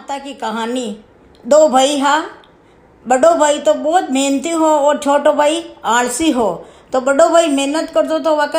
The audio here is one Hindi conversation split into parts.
माता की कहानी। दो भाई हा, बड़ो भाई तो बहुत मेहनती हो और छोटो भाई आलसी हो। तो बड़ो भाई मेहनत कर दो तो वह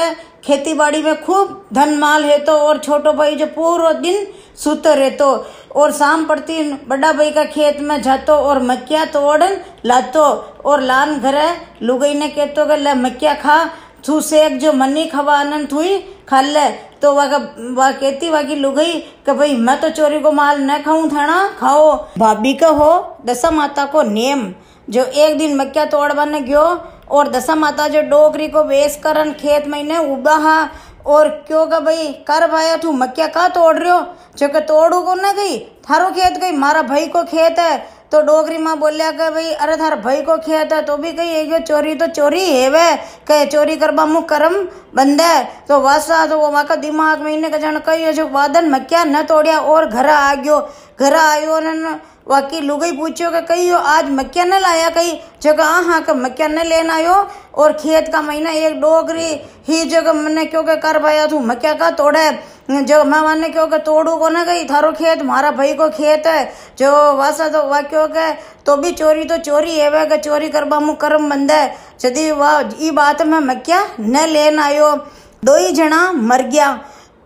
खेती बाड़ी में खूब धन माल है तो, और छोटो भाई जो पूरा दिन सूतो रहतो और शाम पड़ती बड़ा भाई का खेत में जातो और मक्या तोड़न लातो और लान घरे लुगई ने कहतो कि ले मक्या खा, तू सेक जो मनी खवा आनंद हुई खा ले। तो वह कहती वाकी लुगई कि भाई मैं तो चोरी को माल न खाऊं थाना खाओ। भाभी का हो दशा माता को नियम, जो एक दिन मक्या तोड़वाने गयो और दशा माता जो डोकरी को वेश करन खेत में ने उबा हा और क्यों का भाई कर भाया तू मक्या का तोड़ रहे हो, जो कि तोड़ू को न गई थारो खेत गई मारा भाई को खेत है। तो डोगरी माँ बोलिया कि भाई अरे थार भाई को खेत है तो भी कही एक चोरी तो चोरी है वे कहे चोरी करबा मुँह कर्म बंद है। तो वासा तो वो वहाँ का दिमाग में इन्हें जन कही जो वादन मक्या न तोड़िया और घर आ गयो। घर आयो न वाकी लुगई पूछो कि कही आज मक्या न लाया कही, जो हाँ हाँ का मक्या न लेना आयो और खेत का महीना एक डोगरी ही जगह मैंने क्यों के कर पाया तू मक्या का तोड़े, जो मैं माने क्यों के तोड़ू को न गई थारो खेत मारा भाई को खेत है। जो वासा तो वह क्यों के तो भी चोरी तो चोरी है वे चोरी करबा मुँह कर्म बंद है, यदि वाह ई बात में मक्या न लेना आयो। दो ही जना मर गया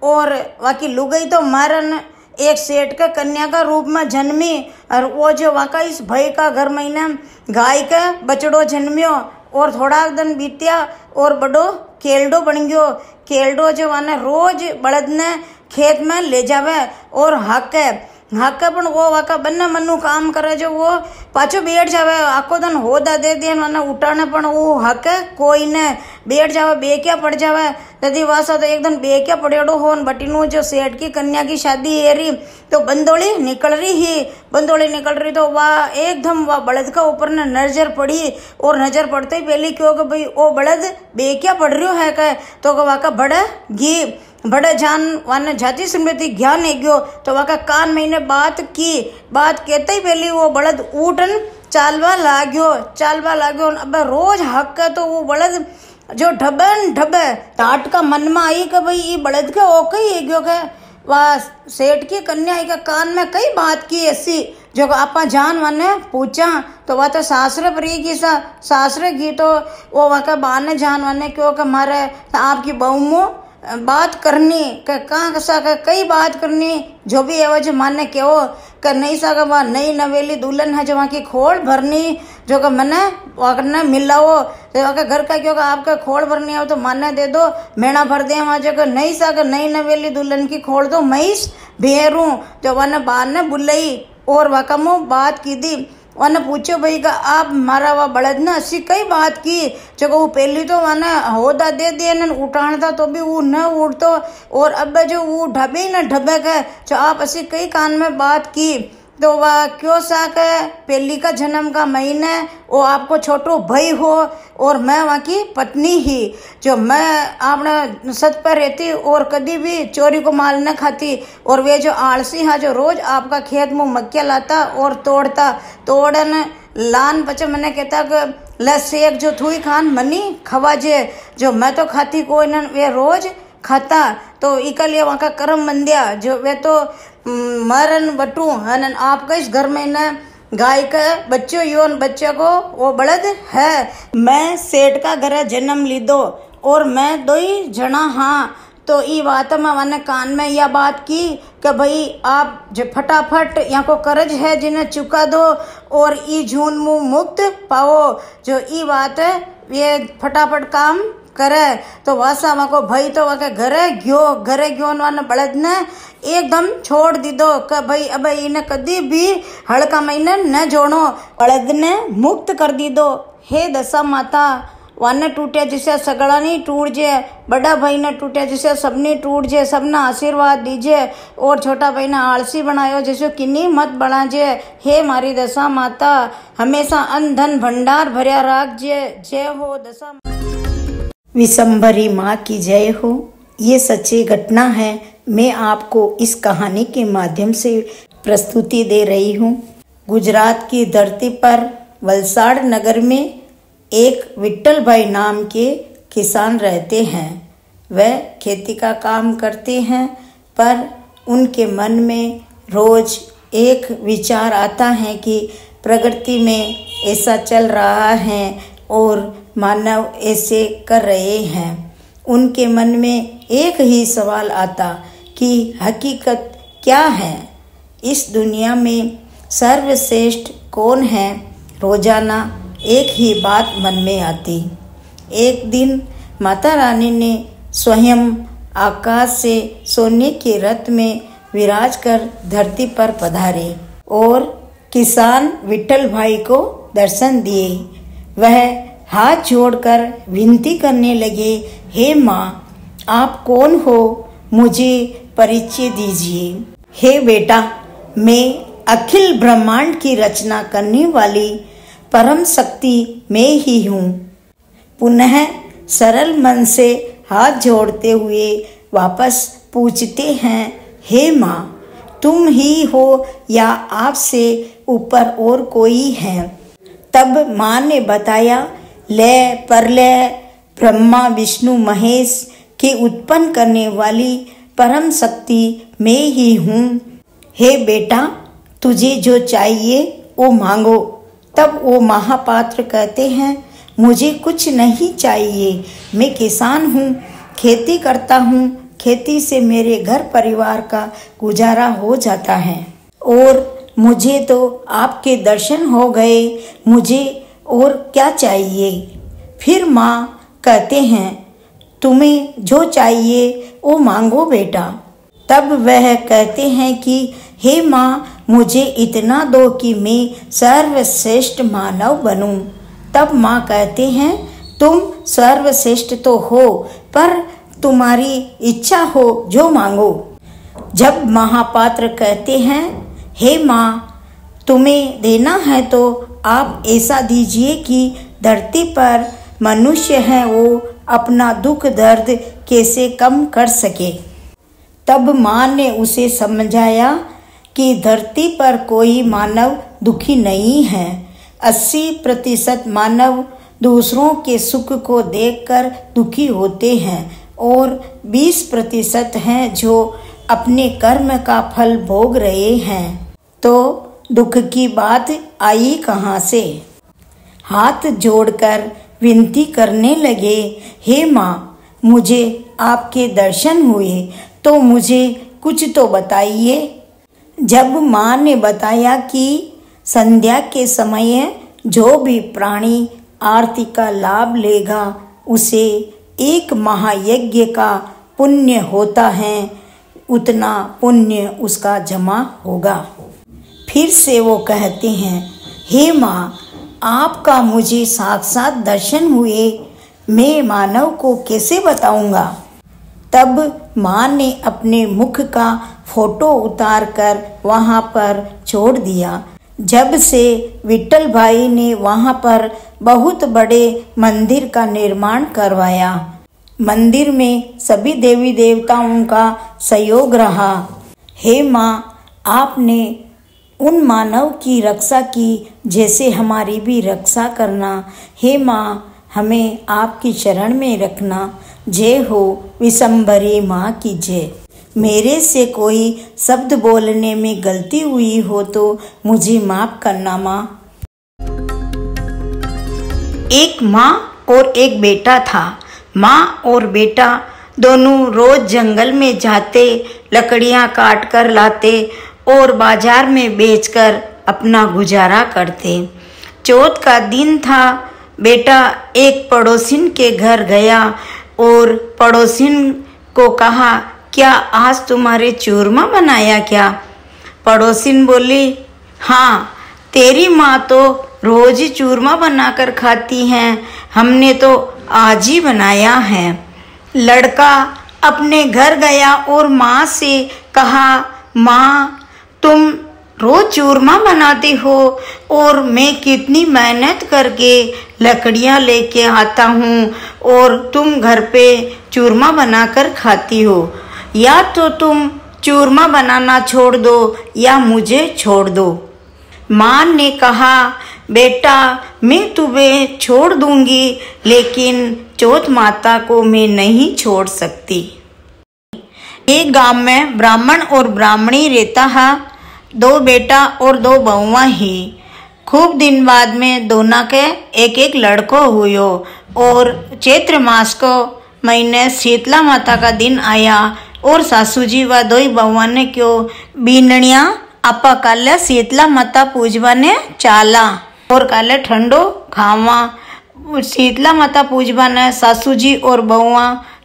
और वाकी लुगई तो मारन एक सेठ का कन्या का रूप में जन्मी और वो जो वाका इस भाई का घर महीने गाय का बचड़ो जन्मियो और थोड़ा दिन बीतिया और बड़ो केल्डो बन गयो। केल्डो जो वाने रोज बड़द ने खेत में ले जावे और हाके पण वो वाका बन्ने मनु काम करे, जो वो पाछो बैठ जावे आको दिन होदा दे दिए माने उठाने पण वो हाके कोई ने बैठ जावे बेक्या पड़ जावे। यदि वासा तो एक दिन बेक्या पड़ेड़ो हो बटीनु जो सेठ की कन्या की शादी है रही तो बंदोली निकल रही तो वाह एकदम वाह बड़द का ऊपर ने नजर पड़ी और नजर पड़ते ही पहले क्यों कि भाई वो बड़द बेक्या पड़ रही है कहे तो वाका बड़े जान वाने जाति स्मृति ज्ञान है गयो। तो वाका कान महीने बात कहते ही पहले वो बड़द उठन चालवा लाग्यो। अब रोज हक तो वो बड़द जो ढबे टाट का मन में आई कि भाई ये बड़द के ओके ही है गयो के वह सेठ की कन्या का कान में कई बात की ऐसी जो आपा जान माने पूछा तो वह तो सासरे पर ही की सासरे की तो वो वह का बाने जान माने क्यों कि मारे आपकी बहू मो बात करनी कहाँ कसा कई बात करनी जो भी है जो माने के हो कर नहीं सका वहाँ नई नवेली दुल्हन है जो वहाँ की खोल भरनी जो कि मैंने वहाँ मिलाओ तो वहाँ घर का क्यों आपका खोल भरनी हो तो माने दे दो मेणा भर दे वहाँ जो नहीं सका नई नवेली दुल्हन की खोल दो मईस भेरू जो वहाँ बाहर ने बुलाई और वहाँ मुँह बात की दी। वने पूछो भाई का आप मारा वा बड़द ने असी कई बात की जो वो पहली तो वने होदा दे दिए न उठान था तो भी वो न उड़तो और अब जो वो ढबे न ढबे के जो आप असी कई कान में बात की तो वह क्यों सा के पहली का जन्म का महीने वो आपको छोटो भाई हो और मैं वहाँ की पत्नी ही जो मैं आपने सत पर रहती और कभी भी चोरी को माल न खाती और वे जो आलसी है जो रोज आपका खेत मुँह मक्या लाता और तोड़न लान पचे मैंने कहता कि ले सेक जो थुई खान मनी खवा जे जो मैं तो खाती कोई न वे रोज खाता तो इकलिए वहाँ का कर्म बंदिया जो वे तो मरन बटू हन आपका इस घर में न गाय का बच्चों योन बच्चे को वो बड़द है। मैं सेठ का घर जन्म लीदो और मैं दो ही जना हाँ तो ई बात में मैंने कान में यह बात की कि भाई आप जो फटाफट यहाँ को कर्ज है जिन्हें चुका दो और ई झून मुँह मुक्त पाओ, जो ई बात है ये फटाफट काम करे। तो वासा वहाँ को भाई तो वहाँ के घरे गयो वाने बड़द ने एकदम छोड़ दी दो कि भाई अब इन्हें कभी भी हड़का महीने न जोड़ो, बड़द ने मुक्त कर दी दो। हे दशा माता वाने टूटे जिसे सगड़ा नहीं टूट जे, बड़ा भाई ने टूटे जिसे सबने टूट जे, सबने आशीर्वाद दीजिए और छोटा भाई ने आलसी बनायो जिसे किन्नी मत बढ़ा जे। हे मारी दशा माता हमेशा अन्न धन भंडार भरिया राख जे। जय हो दशा विशंभरी माँ की जय हो। ये सच्ची घटना है, मैं आपको इस कहानी के माध्यम से प्रस्तुति दे रही हूँ। गुजरात की धरती पर वलसाड़ नगर में एक विट्ठल भाई नाम के किसान रहते हैं। वह खेती का काम करते हैं पर उनके मन में रोज एक विचार आता है कि प्रकृति में ऐसा चल रहा है और मानव ऐसे कर रहे हैं। उनके मन में एक ही सवाल आता कि हकीकत क्या है, इस दुनिया में सर्वश्रेष्ठ कौन है। रोजाना एक ही बात मन में आती। एक दिन माता रानी ने स्वयं आकाश से सोने के रथ में विराज कर धरती पर पधारे और किसान विट्ठल भाई को दर्शन दिए। वह हाथ जोड़कर विनती करने लगे, हे माँ, आप कौन हो, मुझे परिचय दीजिए। हे बेटा, मैं अखिल ब्रह्मांड की रचना करने वाली परम शक्ति मैं ही हूँ। पुनः सरल मन से हाथ जोड़ते हुए वापस पूछते हैं, हे माँ, तुम ही हो या आपसे ऊपर और कोई है। तब माँ ने बताया, लय प्रलय ब्रह्मा विष्णु महेश के उत्पन्न करने वाली परम शक्ति मैं ही हूँ। हे बेटा, तुझे जो चाहिए वो मांगो। तब वो महापात्र कहते हैं, मुझे कुछ नहीं चाहिए, मैं किसान हूँ, खेती करता हूँ, खेती से मेरे घर परिवार का गुजारा हो जाता है और मुझे तो आपके दर्शन हो गए, मुझे और क्या चाहिए। फिर माँ कहते हैं, तुम्हें जो चाहिए वो मांगो बेटा। तब वह कहते हैं कि हे माँ, मुझे इतना दो कि मैं सर्वश्रेष्ठ मानव बनूं। तब माँ कहते हैं, तुम सर्वश्रेष्ठ तो हो, पर तुम्हारी इच्छा हो जो मांगो। जब महापात्र कहते हैं, हे माँ, तुम्हें देना है तो आप ऐसा दीजिए कि धरती पर मनुष्य है वो अपना दुख दर्द कैसे कम कर सके। तब माँ ने उसे समझाया कि धरती पर कोई मानव दुखी नहीं है। 80% मानव दूसरों के सुख को देखकर दुखी होते हैं और 20% हैं जो अपने कर्म का फल भोग रहे हैं। तो दुख की बात आई कहाँ से। हाथ जोड़कर विनती करने लगे, हे माँ, मुझे आपके दर्शन हुए तो मुझे कुछ तो बताइए। जब माँ ने बताया कि संध्या के समय जो भी प्राणी आरती का लाभ लेगा उसे एक महायज्ञ का पुण्य होता है, उतना पुण्य उसका जमा होगा। फिर से वो कहते हैं, हे माँ, आपका मुझे साक्षात दर्शन हुए, मैं मानव को कैसे बताऊंगा। तब माँ ने अपने मुख का फोटो उतार कर वहाँ पर छोड़ दिया। जब से विट्ठल भाई ने वहाँ पर बहुत बड़े मंदिर का निर्माण करवाया। मंदिर में सभी देवी देवताओं का सहयोग रहा। हे माँ, आपने उन मानव की रक्षा की जैसे हमारी भी रक्षा करना। हे माँ, हमें आपकी शरण में रखना। जय हो विशंभरी माँ की जय। मेरे से कोई शब्द बोलने में गलती हुई हो तो मुझे माफ करना माँ। एक माँ और एक बेटा था। माँ और बेटा दोनों रोज जंगल में जाते, लकड़ियाँ काट कर लाते और बाजार में बेचकर अपना गुजारा करते। चौथ का दिन था। बेटा एक पड़ोसिन के घर गया और पड़ोसिन को कहा, क्या आज तुम्हारे चूरमा बनाया क्या। पड़ोसिन बोली, हाँ, तेरी माँ तो रोज चूरमा बनाकर खाती हैं, हमने तो आज ही बनाया है। लड़का अपने घर गया और माँ से कहा, माँ, तुम रोज चूरमा बनाते हो और मैं कितनी मेहनत करके लकड़ियाँ लेके आता हूँ और तुम घर पे चूरमा बनाकर खाती हो। या तो तुम चूरमा बनाना छोड़ दो या मुझे छोड़ दो। माँ ने कहा, बेटा, मैं तुम्हें छोड़ दूंगी, लेकिन चौथ माता को मैं नहीं छोड़ सकती। एक गांव में ब्राह्मण और ब्राह्मणी रहता है। दो बेटा और दो बहुआ ही। खूब दिन बाद में दोनों के एक एक लड़को हुयो और चैत्र मास को महीने शीतला माता का दिन आया और सासू जी व दो बहुआ ने क्यों बीननिया आपा काले शीतला माता पूजवा ने चाला और काले ठंडो खावा। शीतला माता पूजवा ने सासू जी और बहुआ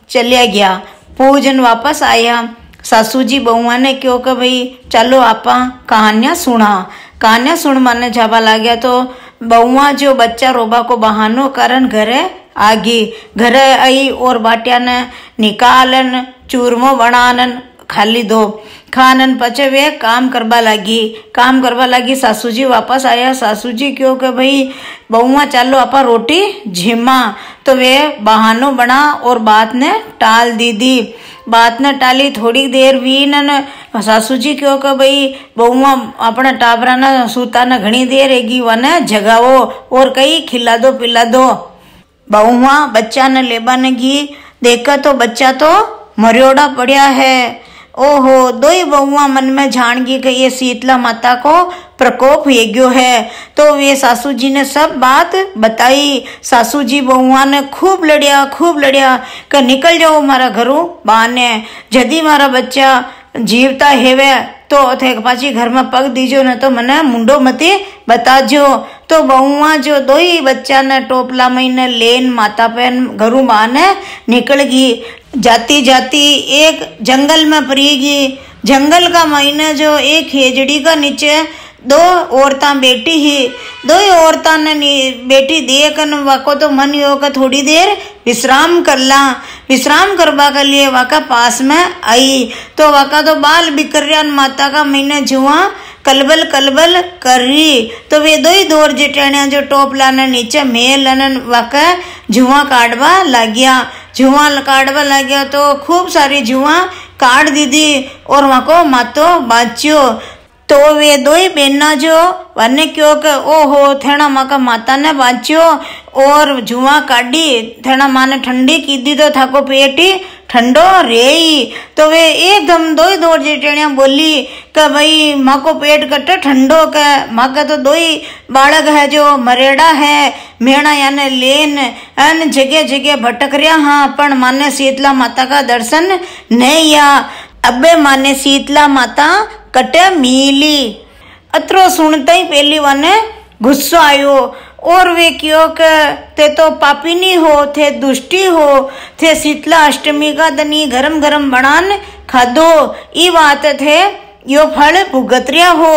चलिया गया। पूजन वापस आया। सासू जी बहुआ ने क्यों कि भाई चलो आपा कहानियां सुना। कहानियां सुन माने जावा लाग्या तो बहुआ जो बच्चा रोबा को बहानो करन घरे आगी। घरे आई और बाटिया ने निकालन चूरमो बनानन खाली दो खानन पचे वे काम करवा लगी। सासू जी वापस आया। सासू जी क्यों कि भाई बहुआ चालो आपा रोटी झिमा तो वे बहानो बना और बात ने टाल दी। बात ने टाली थोड़ी देर भी न सासू जी क्यों कि भाई बहुआ अपना टाबरा न सूता न घनी देर रहेगी वने जगावो और कई खिला दो पिला दो। बहुआ बच्चा न लेबा न गी। देखा तो बच्चा तो मरियोड़ा पड़िया है। ओहो दो ही बहुआ मन में जान गई कि ये शीतला माता को प्रकोप हो गयो है। तो वे सासू जी ने सब बात बताई। सासू जी बहुआ ने खूब लड़िया कि निकल जाओ मारा घरों बहाने। यदि मारा बच्चा जीवता हेवे तो थे पाची घर में पग दीजो न तो मने मुंडो मती बताजो। तो बहुआ जो दो ही बच्चा ने टोपला महीने लेन माता पैन घरों बहाने निकल गई। जाती जाती एक जंगल में पड़ेगी। जंगल का महीने जो एक हेजड़ी का नीचे दो औरतां बैठी ही। दो ही औरतां ने बैठी देखन वाको तो मन यो का थोड़ी देर विश्राम करला। विश्राम करवा के लिए वाका पास में आई तो वाका तो बाल बिखरिया माता का महीने जुआ कलबल कर रही। तो वे दो ही दौर जेठानिया जो टोपला ने नीचे मेल वाका जुआ काटवा लग्या तो खूब सारी जुआ काट दीदी और वहाँ को मातो बाच्यो। तो वे दो ही बहना जो वने क्यों के ओहो थेना माँ का माता ने बाच्यो और जुआ काटी थेना माँ ने ठंडी की दी तो थाको पेटी ठंडो रेई। तो वे एकदम दो ही दौड़ जेठनिया बोली कि भाई माँ को पेट कटे ठंडो के। माँ का तो दो ही बालक है जो मरेड़ा है मेणा याने लेन अन जगह जगह भटक रहा। हाँ पण माने शीतला माता का दर्शन नहीं या अबे माने शीतला माता कटे मिली। अत्रो सुनते ही पहली वाने गुस्सा आयो और वे क्यों के ते तो पापिनी हो थे दुष्टी हो थे शीतला अष्टमी का दनी गरम गरम बनान खादो ई बात थे यो फल भुगतरिया हो।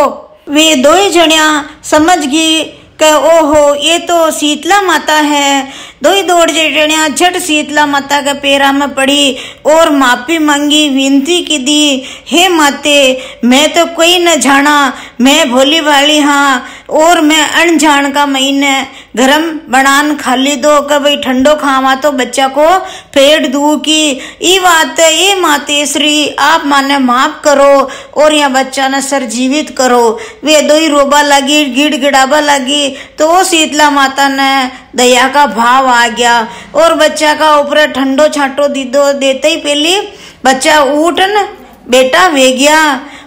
वे दो ही जणिया समझ गई कि ओहो ये तो शीतला माता है। दो ही दौड़ जेठनिया झट शीतला माता के पैरा में पड़ी और माफी मांगी विनती की दी। हे माते मैं तो कोई न जाना मैं भोली भाली हाँ और मैं अनजान का महीने गरम बनान खाली दो कि भाई ठंडो खावा तो बच्चा को पेट दू की ई बात ये माते श्री आप माने माफ करो और यह बच्चा ने सर जीवित करो। वे दो ही रोबा लगी गिड़गिड़ाबा लगी तो शीतला माता ने दया का भाव आ गया और बच्चा का ऊपर ठंडो छाटो दीदो देते ही पहली बच्चा उठन बेटा वे गया।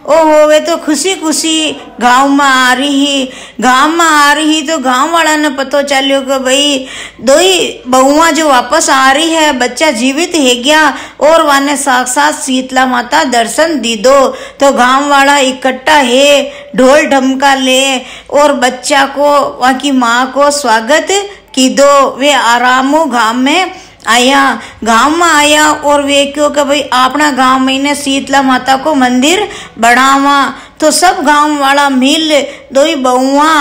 ओहो वे तो खुशी खुशी गांव में आ रही तो गांव वाला ने पतो चलियो कि भाई दो ही बहुआ जो वापस आ रही है बच्चा जीवित है गया और वाने साक्षात शीतला माता दर्शन दी दो। तो गांव वाला इकट्ठा है ढोल ढमका ले और बच्चा को वहाँ की माँ को स्वागत की दो। वे आरामो गांव में आया और वे क्यों कि भाई अपना गांव में ने शीतला माता को मंदिर बनावा। तो सब गांव वाला मिल दो ही बहुआ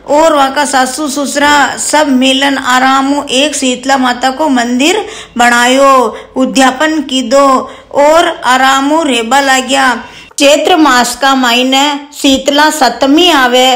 और वहाँ का सासू ससुरा सब मिलन आरामो एक शीतला माता को मंदिर बनायो उद्यापन की दो और आरामो रेबा लाग्या। चैत्र मास का महीने शीतला सप्तमी आवे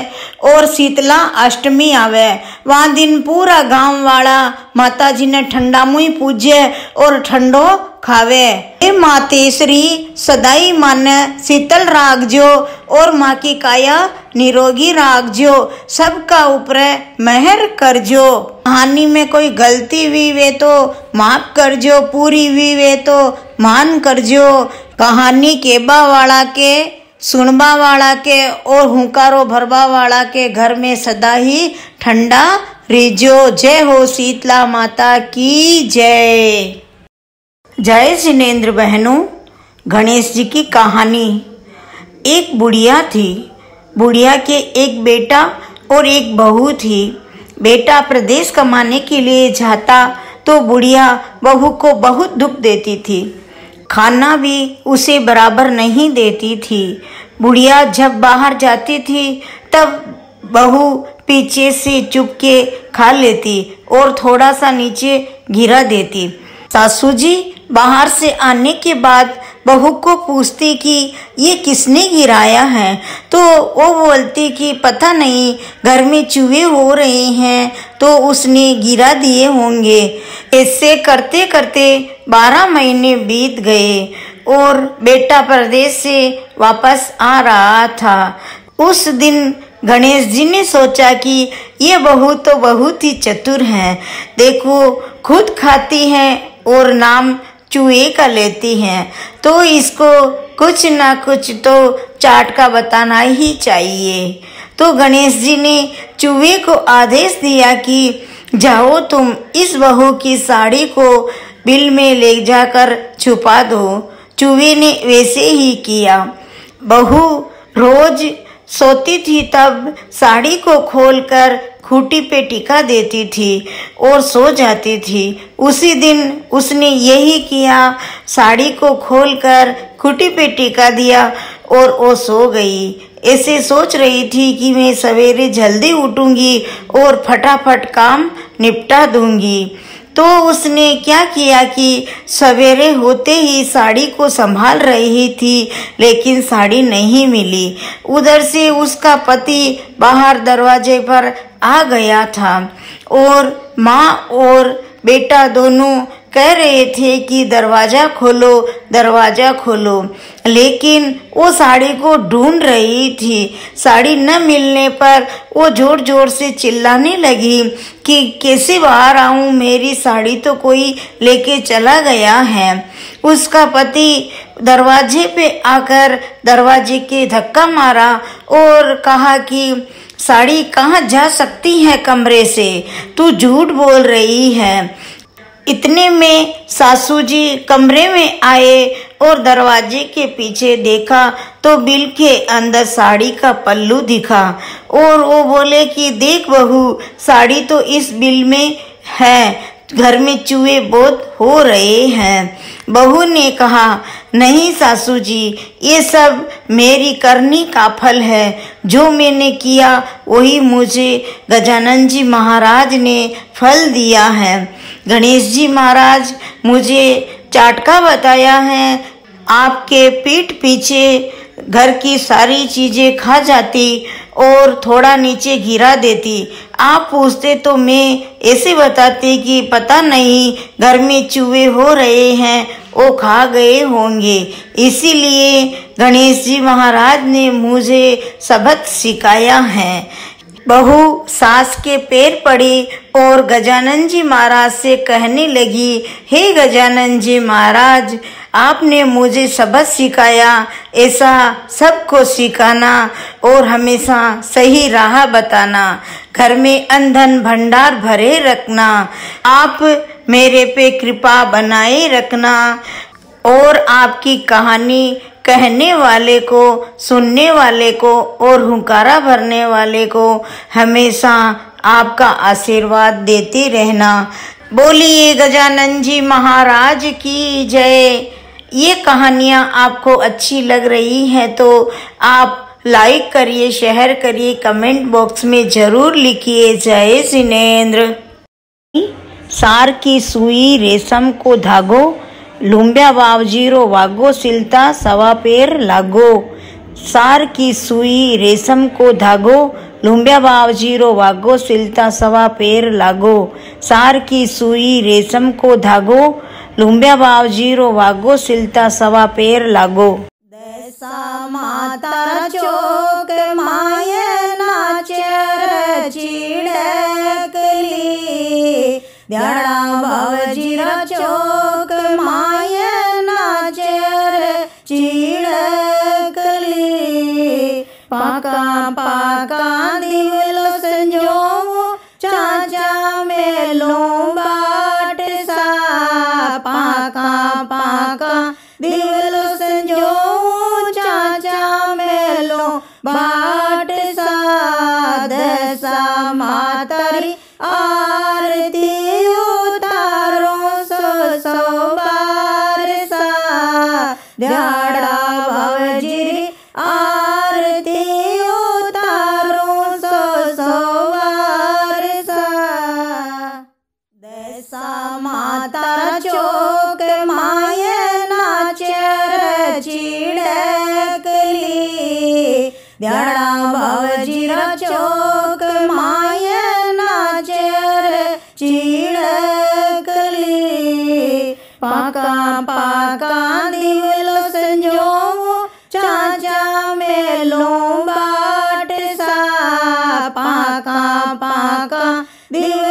और शीतला अष्टमी आवे। वहाँ दिन पूरा गांव वाला माता जी ने ठंडा मुई पूजे और ठंडो खावे। हे मातेश्वरी सदाई माने शीतल राखजो और माँ की काया निरोगी राखजो सबका ऊपर मेहर करजो। कहानी में कोई गलती हुई वे तो माफ करजो पूरी हुई वे तो मान करजो। कहानी केबा वाला के सुनबा वाला के और हुंकारो भरबा वाला के घर में सदा ही ठंडा रिजो। जय हो शीतला माता की जय। जय जिनेंद्र बहनों, गणेश जी की कहानी। एक बुढ़िया थी। बुढ़िया के एक बेटा और एक बहू थी। बेटा प्रदेश कमाने के लिए जाता तो बुढ़िया बहू को बहुत दुख देती थी। खाना भी उसे बराबर नहीं देती थी। बुढ़िया जब बाहर जाती थी तब बहू पीछे से चुपके खा लेती और थोड़ा सा नीचे गिरा देती। सासू जी बाहर से आने के बाद बहू को पूछती कि ये किसने गिराया है, तो वो बोलती कि पता नहीं, घर में चूहे हो रहे हैं तो उसने गिरा दिए होंगे। ऐसे करते करते 12 महीने बीत गए और बेटा परदेश से वापस आ रहा था। उस दिन गणेश जी ने सोचा कि ये बहू तो बहुत ही चतुर है। देखो, खुद खाती है और नाम चूहे का लेती हैं, तो इसको कुछ ना कुछ तो चाट का बताना ही चाहिए। तो गणेश जी ने चूहे को आदेश दिया कि जाओ तुम इस बहू की साड़ी को बिल में ले जाकर छुपा दो। चूहे ने वैसे ही किया। बहू रोज सोती थी तब साड़ी को खोलकर खूंटी पे टिका देती थी और सो जाती थी। उसी दिन उसने यही किया, साड़ी को खोलकर खूंटी पे टिका दिया और वो सो गई। ऐसे सोच रही थी कि मैं सवेरे जल्दी उठूंगी और फटाफट काम निपटा दूंगी। तो उसने क्या किया कि सवेरे होते ही साड़ी को संभाल रही थी, लेकिन साड़ी नहीं मिली। उधर से उसका पति बाहर दरवाजे पर आ गया था और माँ और बेटा दोनों कह रहे थे कि दरवाजा खोलो, दरवाजा खोलो, लेकिन वो साड़ी को ढूंढ रही थी। साड़ी न मिलने पर वो जोर जोर से चिल्लाने लगी कि कैसे बाहर आऊं, मेरी साड़ी तो कोई लेके चला गया है। उसका पति दरवाजे पे आकर दरवाजे के धक्का मारा और कहा कि साड़ी कहाँ जा सकती है कमरे से, तू झूठ बोल रही है। इतने में सासू जी कमरे में आए और दरवाजे के पीछे देखा तो बिल के अंदर साड़ी का पल्लू दिखा और वो बोले कि देख बहू, साड़ी तो इस बिल में है, घर में चूहे बहुत हो रहे हैं। बहू ने कहा, नहीं सासू जी, ये सब मेरी करनी का फल है। जो मैंने किया वही मुझे गजानन जी महाराज ने फल दिया है। गणेश जी महाराज मुझे चाटका बताया है, आपके पीठ पीछे घर की सारी चीजें खा जाती और थोड़ा नीचे गिरा देती। आप पूछते तो मैं ऐसे बताती कि पता नहीं, घर में चूहे हो रहे हैं, वो खा गए होंगे। इसीलिए गणेश जी महाराज ने मुझे सबक सिखाया है। बहू सास के पैर पड़ी और गजानन जी महाराज से कहने लगी, हे गजानन जी महाराज, आपने मुझे सबक सिखाया, ऐसा सबको सिखाना और हमेशा सही राह बताना, घर में अन्न धन भंडार भरे रखना, आप मेरे पे कृपा बनाए रखना और आपकी कहानी कहने वाले को, सुनने वाले को और हुंकारा भरने वाले को हमेशा आपका आशीर्वाद देते रहना। बोलिए गजानन जी महाराज की जय। ये कहानियाँ आपको अच्छी लग रही हैं तो आप लाइक करिए, शेयर करिए, कमेंट बॉक्स में जरूर लिखिए। जय जिनेंद्र। सार की सुई रेशम को धागो, लुम्ब्या बावजीरो वागो सिलता सवा पैर लागो। सार की सुई रेशम को धागो, लुम्ब्या बावजीरो वागो सिलता सवा पैर लागो। सार की सुई रेशम को धागो, लुम्ब्या बावजीरो वागो सिलता सवा पैर लागो। दैसा माता चौक माय नाचर चिड़कली, ध्याड़ा बावजीरा चौक माय नाचर चिड़कली। पाका पाका दिवलो संजो चाचा मेलो बाट सा पाका पाका दिवलो संजो चाचा मेलो बाट सा दशा मातारी आरती उतारो सो बार सा ध्याड़ा बावजीरी आरती उतारो सो बार सा दशा माता चौक माये नाचर चिड़कली ध्याड़ा बावजीरा चौक माये नाचर चिड़कली पाका पाका दिवलो संजो चाचा मेलो बाट सा पाका पाका दिवलो